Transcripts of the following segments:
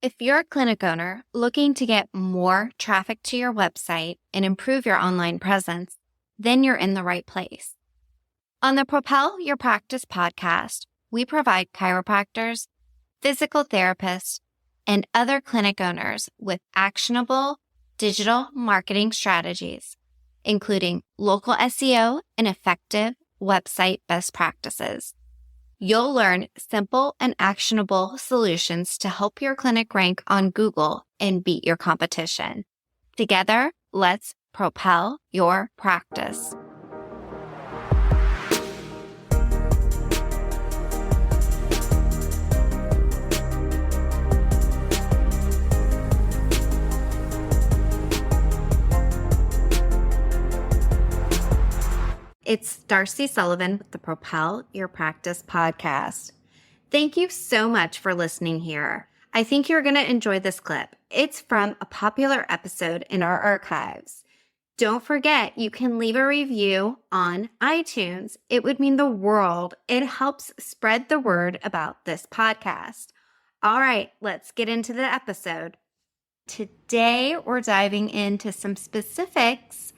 If you're a clinic owner looking to get more traffic to your website and improve your online presence, then you're in the right place. On the Propel Your Practice podcast, we provide chiropractors, physical therapists, and other clinic owners with actionable digital marketing strategies, including local SEO and effective website best practices. You'll learn simple and actionable solutions to help your clinic rank on Google and beat your competition. Together, let's propel your practice. It's Darcy Sullivan with the Propel Your Practice podcast. Thank you so much for listening here. I think you're going to enjoy this clip. It's from a popular episode in our archives. Don't forget, you can leave a review on iTunes. It would mean the world. It helps spread the word about this podcast. All right, let's get into the episode. Today, we're diving into some specifics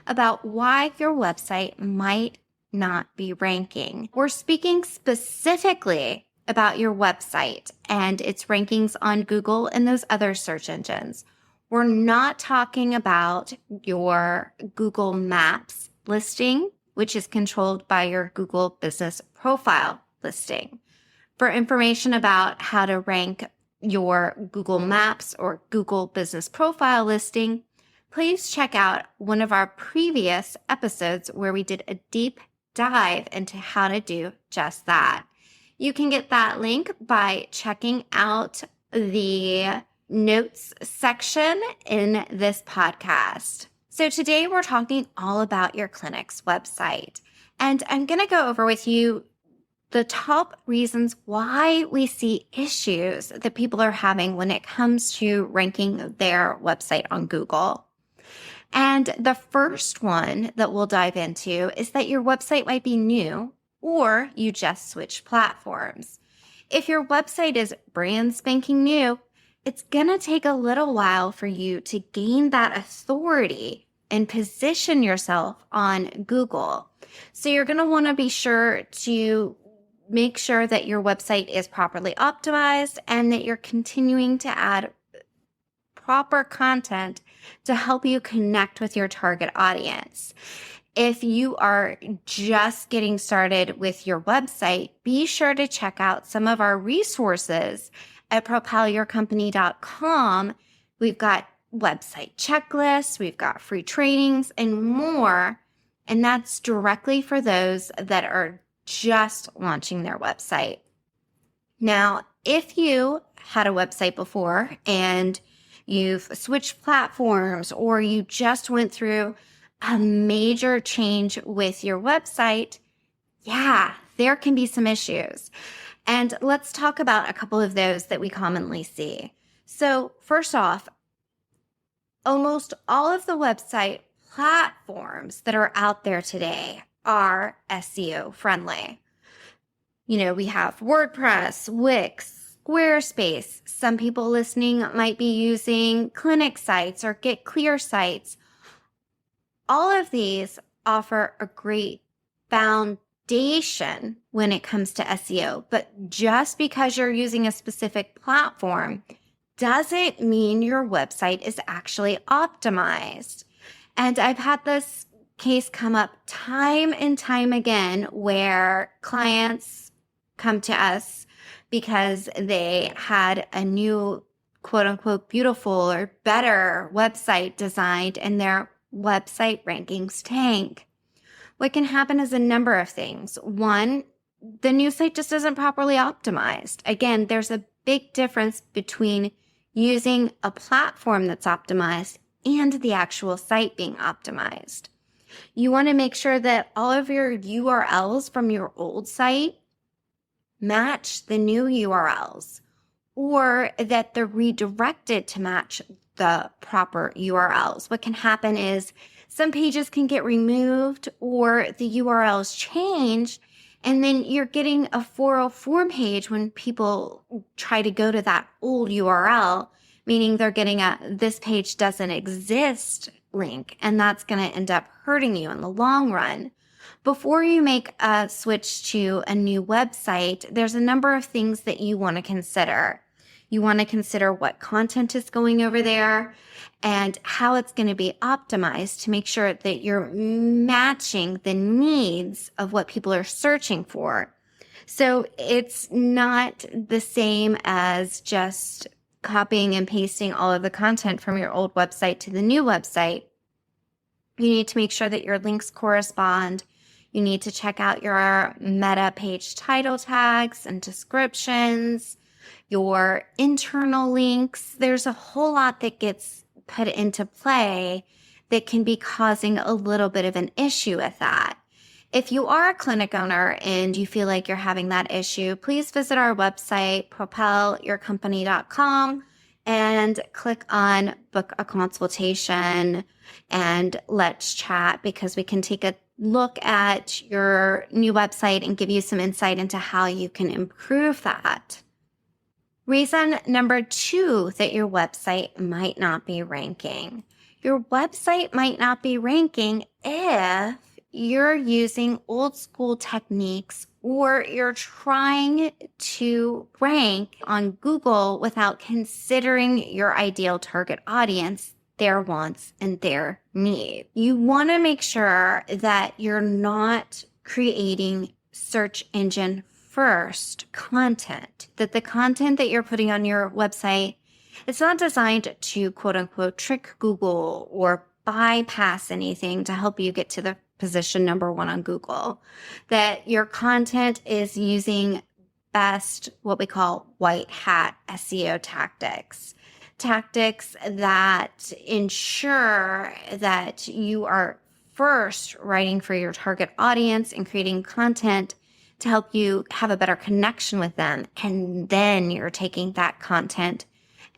about why your website might not be ranking. We're speaking specifically about your website and its rankings on Google and those other search engines. We're not talking about your Google Maps listing, which is controlled by your Google Business Profile listing. For information about how to rank your Google Maps or Google Business Profile listing, please check out one of our previous episodes where we did a deep dive into how to do just that. You can get that link by checking out the notes section in this podcast. So today we're talking all about your clinic's website. And I'm going to go over with you the top reasons why we see issues that people are having when it comes to ranking their website on Google. And the first one that we'll dive into is that your website might be new or you just switched platforms. If your website is brand spanking new, it's going to take a little while for you to gain that authority and position yourself on Google. So you're going to want to be sure to make sure that your website is properly optimized and that you're continuing to add proper content to help you connect with your target audience. If you are just getting started with your website, be sure to check out some of our resources at propelyourcompany.com. We've got website checklists, we've got free trainings and more. And that's directly for those that are just launching their website. Now, if you had a website before and you've switched platforms or you just went through a major change with your website, there can be some issues. And let's talk about a couple of those that we commonly see. So first off, almost all of the website platforms that are out there today are SEO friendly. You know, we have WordPress, Wix, Squarespace. Some people listening might be using clinic sites or Get Clear sites. All of these offer a great foundation when it comes to SEO, but just because you're using a specific platform doesn't mean your website is actually optimized. And I've had this case come up time and time again where clients come to us because they had a new quote unquote beautiful or better website designed and their website rankings tank. What can happen is a number of things. One, the new site just isn't properly optimized. Again, there's a big difference between using a platform that's optimized and the actual site being optimized. You want to make sure that all of your URLs from your old site match the new URLs, or that they're redirected to match the proper URLs. What can happen is some pages can get removed or the URLs changed, And then you're getting a 404 page when people try to go to that old URL, meaning they're getting a "this page doesn't exist" link, and that's going to end up hurting you in the long run. Before you make a switch to a new website, there's a number of things that you want to consider. You want to consider what content is going over there and how it's going to be optimized to make sure that you're matching the needs of what people are searching for. So it's not the same as just copying and pasting all of the content from your old website to the new website. You need to make sure that your links correspond. You need to check out your meta page title tags and descriptions, your internal links. There's a whole lot that gets put into play that can be causing a little bit of an issue with that. If you are a clinic owner and you feel like you're having that issue, please visit our website, propelyourcompany.com, and click on book a consultation and let's chat, because we can take a look at your new website and give you some insight into how you can improve that. Reason number 2 that your website might not be ranking. Your website might not be ranking if you're using old school techniques or you're trying to rank on Google without considering your ideal target audience, their wants and their needs. You want to make sure that you're not creating search engine first content, that the content that you're putting on your website, it's not designed to quote unquote trick Google or bypass anything to help you get to the position number 1 on Google. That your content is using best what we call white hat SEO tactics that ensure that you are first writing for your target audience and creating content to help you have a better connection with them. And then you're taking that content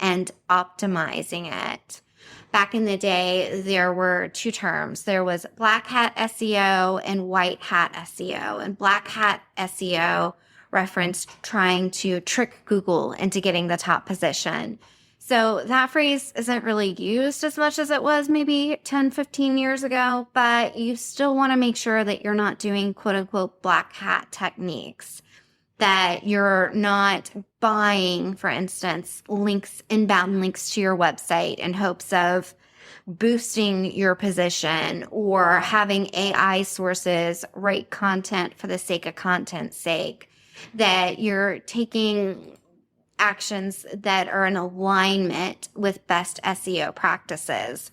and optimizing it. Back in the day, there were 2 terms. There was black hat SEO and white hat SEO. And black hat SEO referenced trying to trick Google into getting the top position. So that phrase isn't really used as much as it was maybe 10, 15 years ago, but you still want to make sure that you're not doing quote unquote black hat techniques, that you're not buying, for instance, inbound links to your website in hopes of boosting your position or having AI sources write content for the sake of content's sake, that you're taking actions that are in alignment with best SEO practices.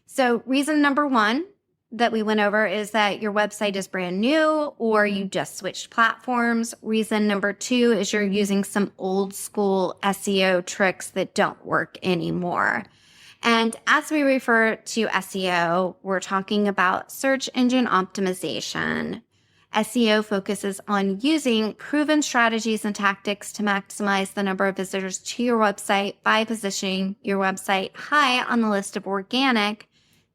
So reason number 1 that we went over is that your website is brand new or you just switched platforms. Reason number 2 is you're using some old school SEO tricks that don't work anymore. And as we refer to SEO, we're talking about search engine optimization. SEO focuses on using proven strategies and tactics to maximize the number of visitors to your website by positioning your website high on the list of organic,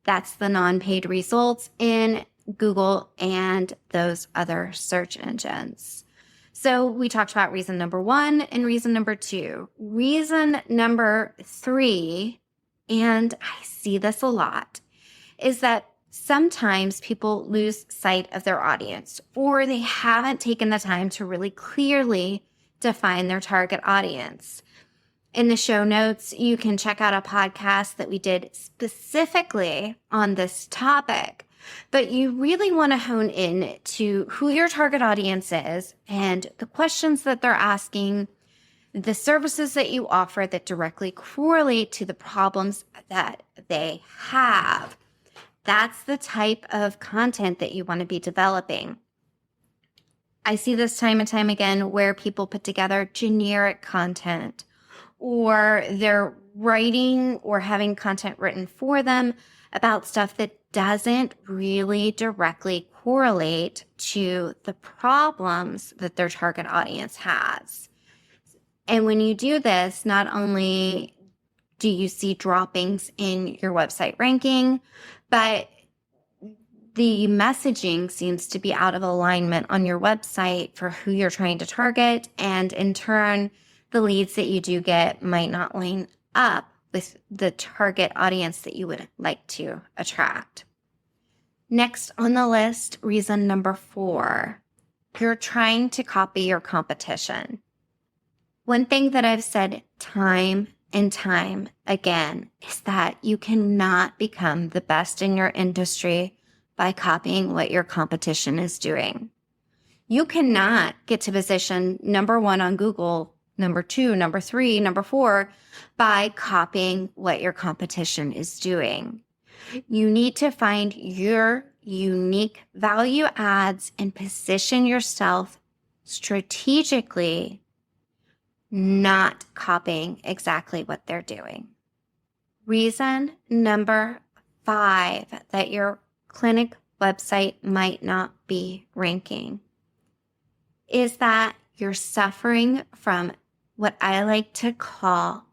that's the non-paid results, in Google and those other search engines. So we talked about reason number 1 and reason number 2. Reason number 3, and I see this a lot, is that sometimes people lose sight of their audience, or they haven't taken the time to really clearly define their target audience. In the show notes, you can check out a podcast that we did specifically on this topic, but you really want to hone in to who your target audience is and the questions that they're asking, the services that you offer that directly correlate to the problems that they have. That's the type of content that you want to be developing. I see this time and time again where people put together generic content, or they're writing or having content written for them about stuff that doesn't really directly correlate to the problems that their target audience has. And when you do this, not only do you see droppings in your website ranking, but the messaging seems to be out of alignment on your website for who you're trying to target. And in turn, the leads that you do get might not line up with the target audience that you would like to attract. Next on the list, reason number 4, you're trying to copy your competition. One thing that I've said time and time again is that you cannot become the best in your industry by copying what your competition is doing. You cannot get to position number 1 on Google, number 2, number 3, number 4 by copying what your competition is doing. You need to find your unique value adds and position yourself strategically, not copying exactly what they're doing. Reason number 5 that your clinic website might not be ranking is that you're suffering from what I like to call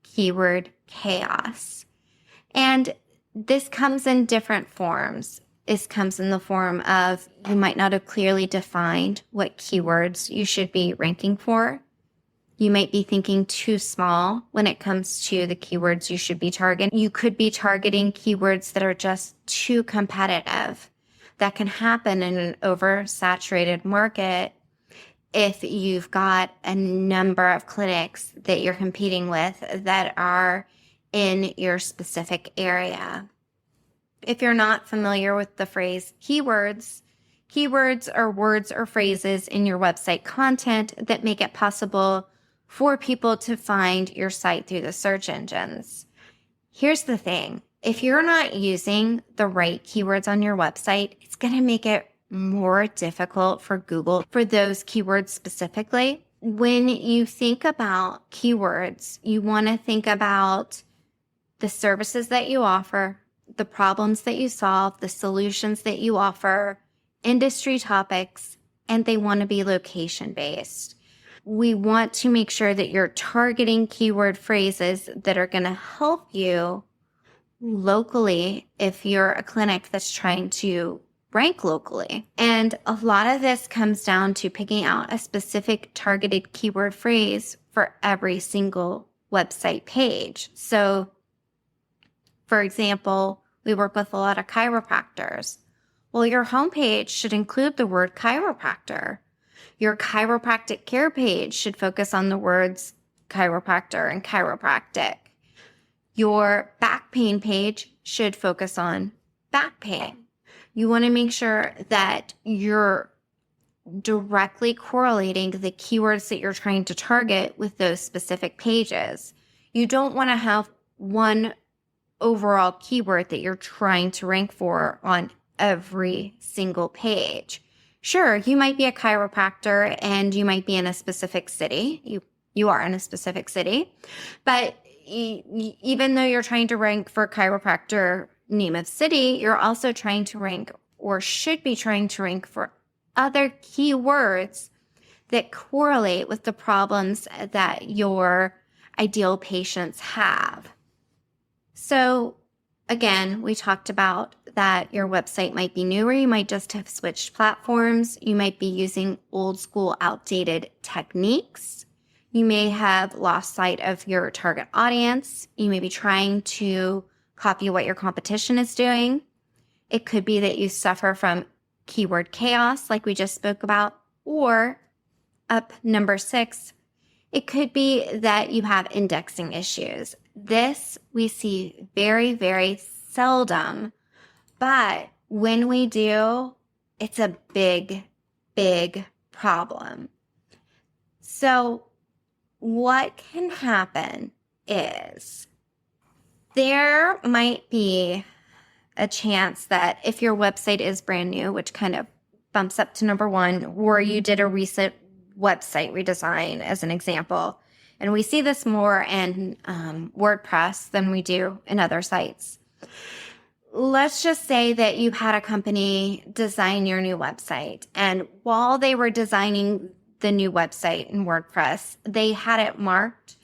keyword chaos. And this comes in different forms. This comes in the form of you might not have clearly defined what keywords you should be ranking for. You might be thinking too small when it comes to the keywords you should be targeting. You could be targeting keywords that are just too competitive. That can happen in an oversaturated market if you've got a number of clinics that you're competing with that are in your specific area. If you're not familiar with the phrase keywords, keywords are words or phrases in your website content that make it possible for people to find your site through the search engines. Here's the thing. If you're not using the right keywords on your website, it's going to make it more difficult for Google for those keywords specifically. When you think about keywords, you want to think about the services that you offer, the problems that you solve, the solutions that you offer, industry topics, and they want to be location-based. We want to make sure that you're targeting keyword phrases that are going to help you locally if you're a clinic that's trying to rank locally. And a lot of this comes down to picking out a specific targeted keyword phrase for every single website page. So, for example, we work with a lot of chiropractors. Well, your homepage should include the word chiropractor. Your chiropractic care page should focus on the words chiropractor and chiropractic. Your back pain page should focus on back pain. You want to make sure that you're directly correlating the keywords that you're trying to target with those specific pages. You don't want to have one overall keyword that you're trying to rank for on every single page. Sure, you might be a chiropractor and you might be in a specific city. You are in a specific city. But even though you're trying to rank for chiropractor name of city, you're also trying to rank or should be trying to rank for other keywords that correlate with the problems that your ideal patients have. So again, we talked about that your website might be newer. You might just have switched platforms. You might be using old school, outdated techniques. You may have lost sight of your target audience. You may be trying to copy what your competition is doing. It could be that you suffer from keyword chaos, like we just spoke about, or up number 6, it could be that you have indexing issues. This we see very, very seldom, but when we do, it's a big, big problem. So what can happen is there might be a chance that if your website is brand new, which kind of bumps up to number 1, or you did a recent website redesign as an example, and we see this more in WordPress than we do in other sites. Let's just say that you had a company design your new website, and while they were designing the new website in WordPress, they had it marked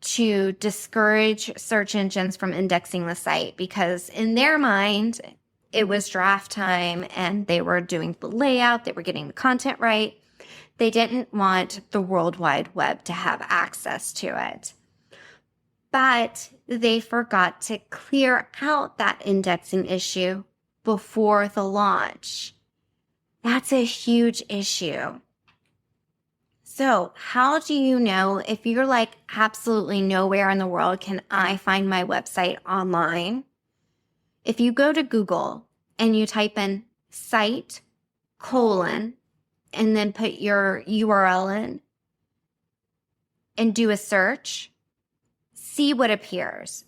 to discourage search engines from indexing the site because in their mind, it was draft time and they were doing the layout, they were getting the content right. They didn't want the World Wide Web to have access to it. But they forgot to clear out that indexing issue before the launch. That's a huge issue. So how do you know if you're like absolutely nowhere in the world can I find my website online? If you go to Google and you type in site : and then put your URL in and do a search, see what appears.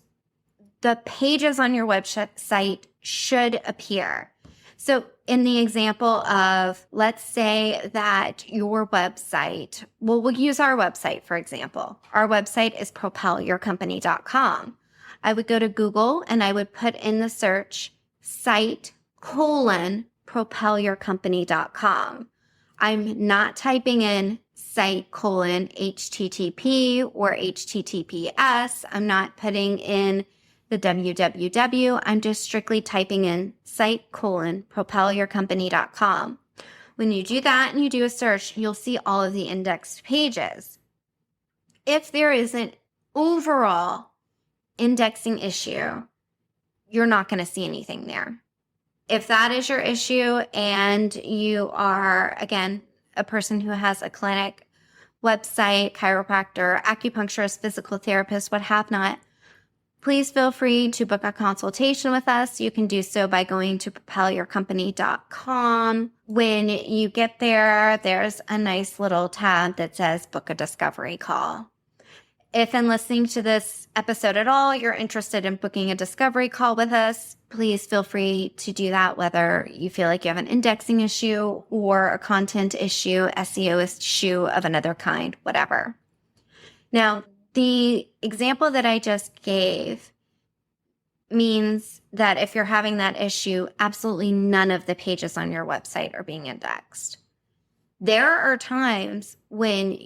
The pages on your website should appear. So in the example of, let's say that your website, well, we'll use our website, for example. Our website is propelyourcompany.com. I would go to Google and I would put in the search site : propelyourcompany.com. I'm not typing in site : HTTP or HTTPS. I'm not putting in the www. I'm just strictly typing in site : propelyourcompany.com. When you do that and you do a search, you'll see all of the indexed pages. If there is an overall indexing issue, you're not going to see anything there. If that is your issue and you are, again, a person who has a clinic, website, chiropractor, acupuncturist, physical therapist, what have not, please feel free to book a consultation with us. You can do so by going to propelyourcompany.com. When you get there, there's a nice little tab that says book a discovery call. If in listening to this episode at all, you're interested in booking a discovery call with us, please feel free to do that, whether you feel like you have an indexing issue or a content issue, SEO issue of another kind, whatever. Now, the example that I just gave means that if you're having that issue, absolutely none of the pages on your website are being indexed. There are times when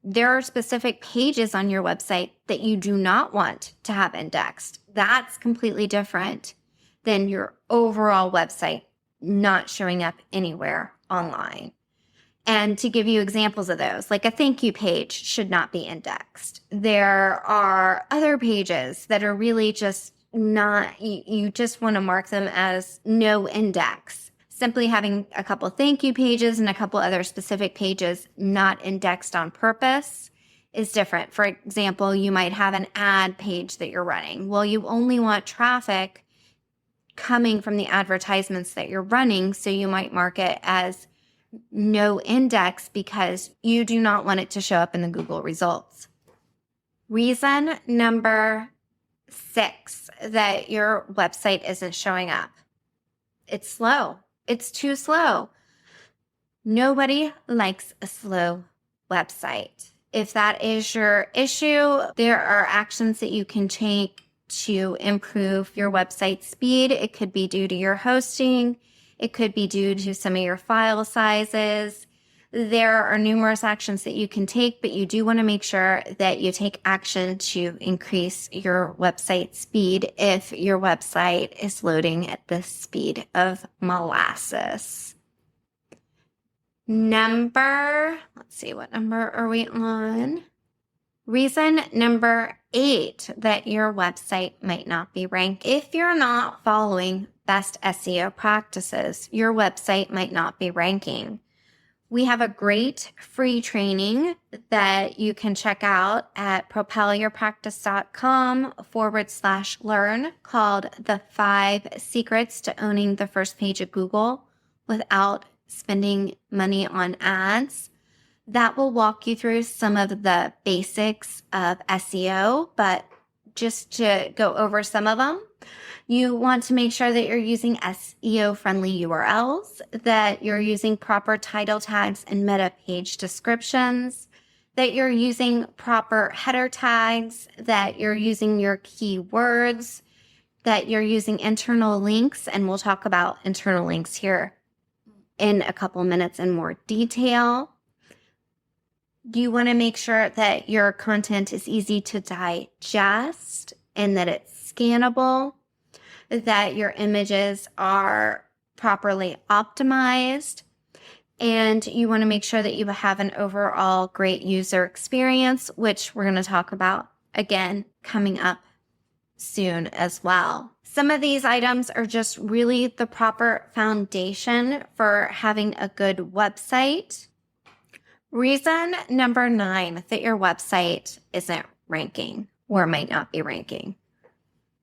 there are specific pages on your website that you do not want to have indexed. That's completely different than your overall website not showing up anywhere online. And to give you examples of those, like a thank you page should not be indexed. There are other pages that are really just not, you just want to mark them as no index. Simply having a couple thank you pages and a couple other specific pages not indexed on purpose is different. For example, you might have an ad page that you're running. Well, you only want traffic coming from the advertisements that you're running, so you might mark it as no index because you do not want it to show up in the Google results. Reason number 6 that your website isn't showing up. It's slow. It's too slow. Nobody likes a slow website. If that is your issue, there are actions that you can take to improve your website speed. It could be due to your hosting. It could be due to some of your file sizes. There are numerous actions that you can take, but you do want to make sure that you take action to increase your website speed if your website is loading at the speed of molasses. Let's see, what number are we on? Reason number 8 that your website might not be ranked. If you're not following best SEO practices, your website might not be ranking. We have a great free training that you can check out at propelyourpractice.com/learn called The 5 Secrets to Owning the First Page of Google Without Spending Money on Ads. That will walk you through some of the basics of SEO, but just to go over some of them, you want to make sure that you're using SEO-friendly URLs, that you're using proper title tags and meta page descriptions, that you're using proper header tags, that you're using your keywords, that you're using internal links, and we'll talk about internal links here in a couple minutes in more detail. You want to make sure that your content is easy to digest and that it's scannable. that your images are properly optimized, and you want to make sure that you have an overall great user experience, which we're going to talk about again coming up soon as well. Some of these items are just really the proper foundation for having a good website. Reason number 9 that your website isn't ranking or might not be ranking.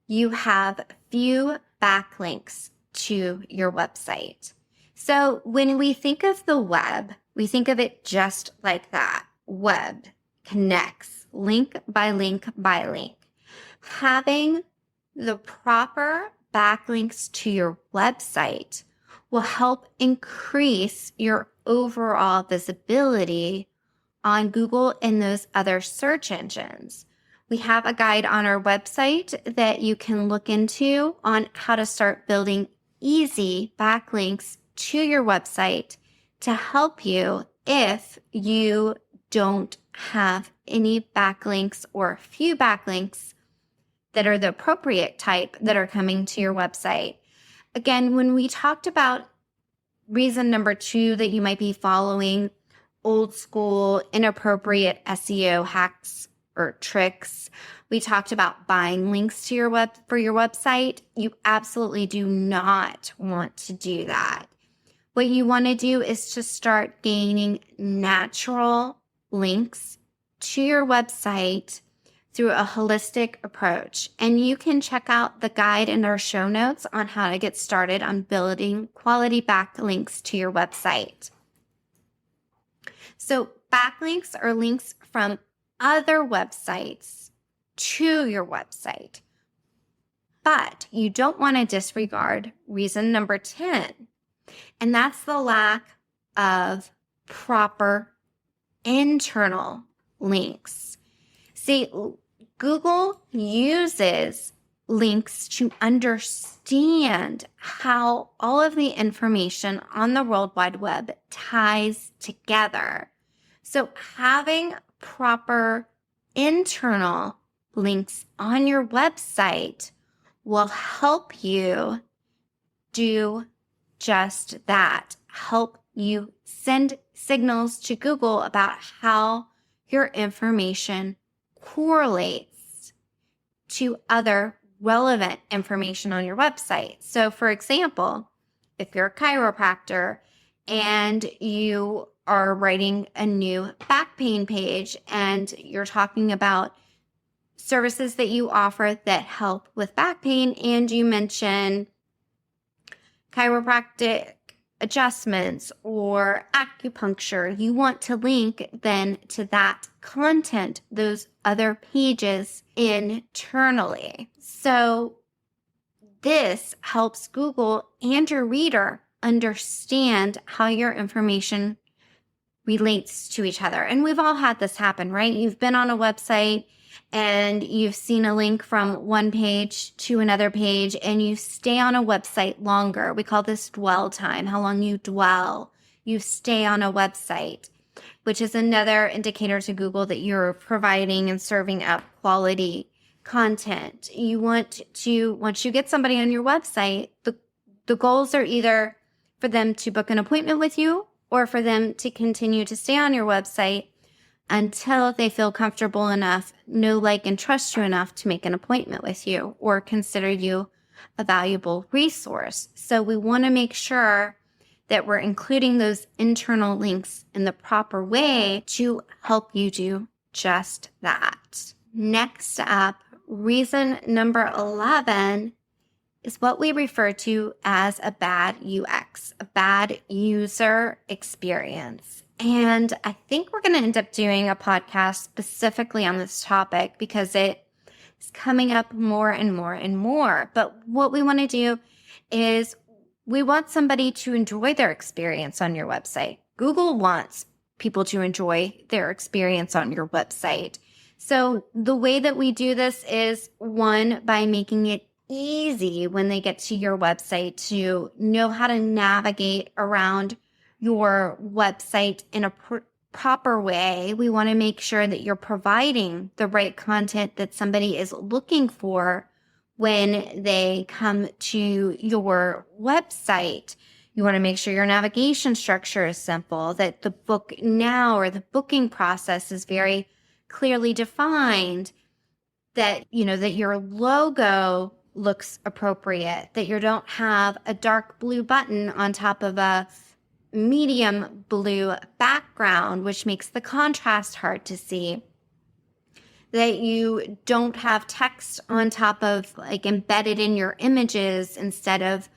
You have few backlinks to your website. So when we think of the web, we think of it just like that. Web connects link by link by link. Having the proper backlinks to your website will help increase your overall visibility on Google and those other search engines. We have a guide on our website that you can look into on how to start building easy backlinks to your website to help you if you don't have any backlinks or few backlinks that are the appropriate type that are coming to your website. Again, when we talked about reason number 2 that you might be following old school inappropriate SEO hacks or tricks, we talked about buying links to your website. You absolutely do not want to do that. What you want to do is to start gaining natural links to your website through a holistic approach. And you can check out the guide in our show notes on how to get started on building quality backlinks to your website. So backlinks are links from other websites to your website. But you don't want to disregard reason number 10, and that's the lack of proper internal links. See, Google uses links to understand how all of the information on the World Wide Web ties together. So having proper internal links on your website will help you do just that, help you send signals to Google about how your information correlates to other relevant information on your website. So for example, if you're a chiropractor and you are writing a new back pain page and you're talking about services that you offer that help with back pain, and you mention chiropractic adjustments or acupuncture, you want to link then to that content, those other pages internally. So this helps Google and your reader understand how your information relates to each other. And we've all had this happen, right? You've been on a website and you've seen a link from one page to another page, and you stay on a website longer. We call this dwell time, how long you dwell. You stay on a website, which is another indicator to Google that you're providing and serving up quality content. You want to, once you get somebody on your website, the goals are either for them to book an appointment with you or for them to continue to stay on your website until they feel comfortable enough, know, like, and trust you enough to make an appointment with you or consider you a valuable resource. So we want to make sure that we're including those internal links in the proper way to help you do just that. Next up, reason number 11 is what we refer to as a bad UX, a bad user experience. And I think we're going to end up doing a podcast specifically on this topic because it is coming up more and more and more. But what we want to do is we want somebody to enjoy their experience on your website. Google wants people to enjoy their experience on your website. So the way that we do this is, one, by making it easy when they get to your website to know how to navigate around your website in a proper way. We want to make sure that you're providing the right content that somebody is looking for when they come to your website. You want to make sure your navigation structure is simple, that the book now or the booking process is very clearly defined, that, that your logo looks appropriate, that you don't have a dark blue button on top of a medium blue background, which makes the contrast hard to see, that you don't have text on top of, like, embedded in your images instead of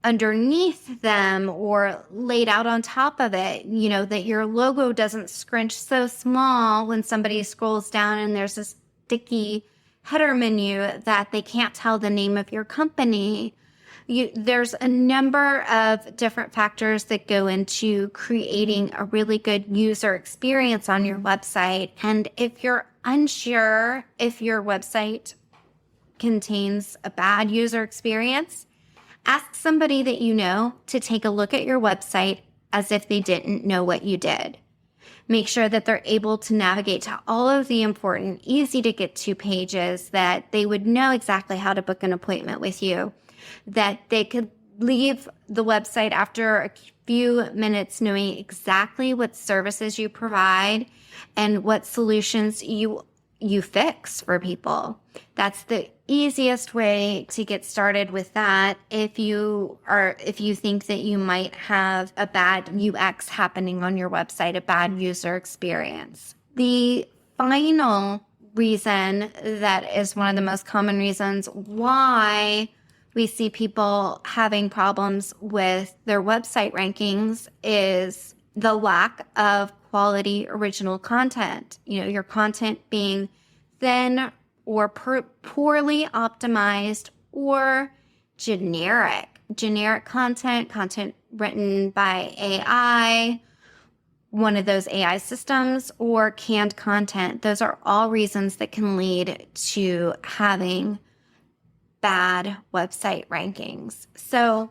underneath them or laid out on top of it, that your logo doesn't scrunch so small when somebody scrolls down and there's this sticky header menu that they can't tell the name of your company. There's a number of different factors that go into creating a really good user experience on your website. And if you're unsure if your website contains a bad user experience, ask somebody that you know to take a look at your website as if they didn't know what you did. Make sure that they're able to navigate to all of the important, easy to get to pages, that they would know exactly how to book an appointment with you, that they could leave the website after a few minutes knowing exactly what services you provide and what solutions you fix for people. That's the easiest way to get started with that if you think that you might have a bad UX happening on your website, a bad user experience. The final reason that is one of the most common reasons why we see people having problems with their website rankings is the lack of quality original content. Your content being thin or poorly optimized or generic content written by AI, one of those AI systems, or canned content. Those are all reasons that can lead to having bad website rankings. So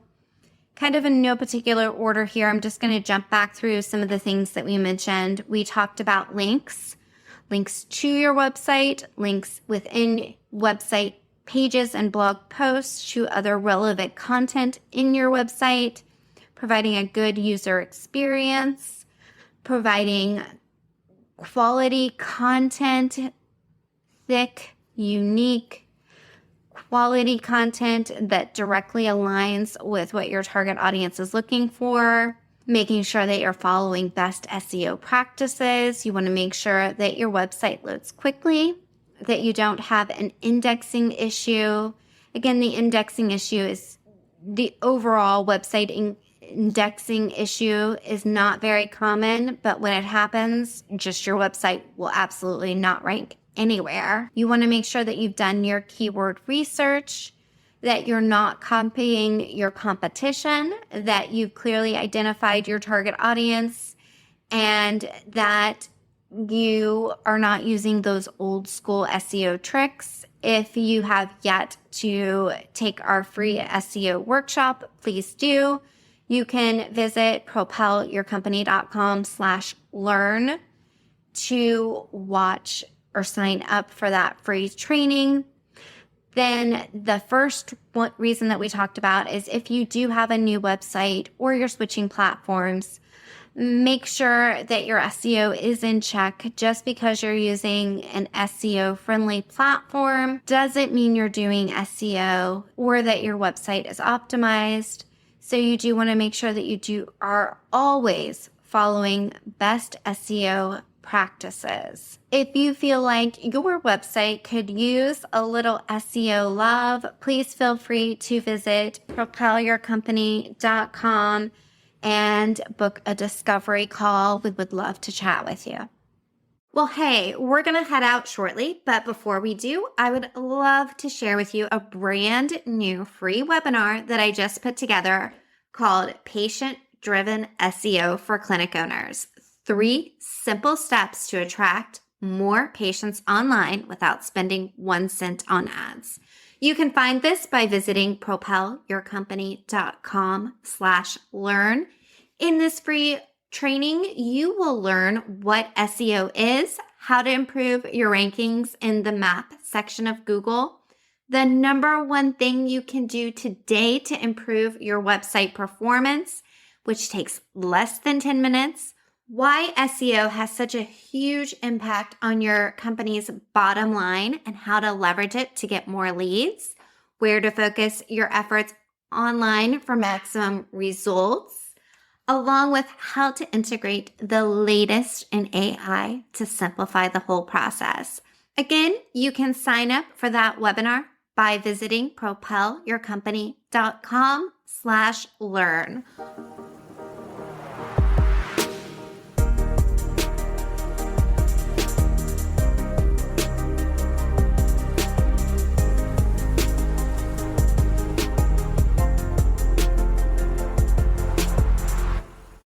kind of in no particular order here, I'm just going to jump back through some of the things that we mentioned. We talked about links to your website, links within website pages and blog posts to other relevant content in your website, providing a good user experience, providing quality content, thick, unique, quality content that directly aligns with what your target audience is looking for, making sure that you're following best SEO practices. You want to make sure that your website loads quickly, that you don't have an indexing issue. Again, the indexing issue is the overall website indexing issue is not very common, but when it happens, just your website will absolutely not rank anywhere. You want to make sure that you've done your keyword research, that you're not copying your competition, that you've clearly identified your target audience, and that you are not using those old school SEO tricks. If you have yet to take our free SEO workshop, please do. You can visit propelyourcompany.com/learn to watch or sign up for that free training. Then the first reason that we talked about is if you do have a new website or you're switching platforms, make sure that your SEO is in check. Just because you're using an SEO-friendly platform doesn't mean you're doing SEO or that your website is optimized. So you do want to make sure that you are always following best SEO practices. If you feel like your website could use a little SEO love, please feel free to visit propelyourcompany.com and book a discovery call. We would love to chat with you. Well, hey, we're going to head out shortly, but before we do, I would love to share with you a brand new free webinar that I just put together called Patient-Driven SEO for Clinic Owners. 3 simple steps to attract more patients online without spending 1 cent on ads. You can find this by visiting propelyourcompany.com/learn. In this free training, you will learn what SEO is, how to improve your rankings in the map section of Google, The number one thing you can do today to improve your website performance, which takes less than 10 minutes, why SEO has such a huge impact on your company's bottom line and how to leverage it to get more leads, where to focus your efforts online for maximum results, along with how to integrate the latest in AI to simplify the whole process. Again, you can sign up for that webinar by visiting propelyourcompany.com/learn.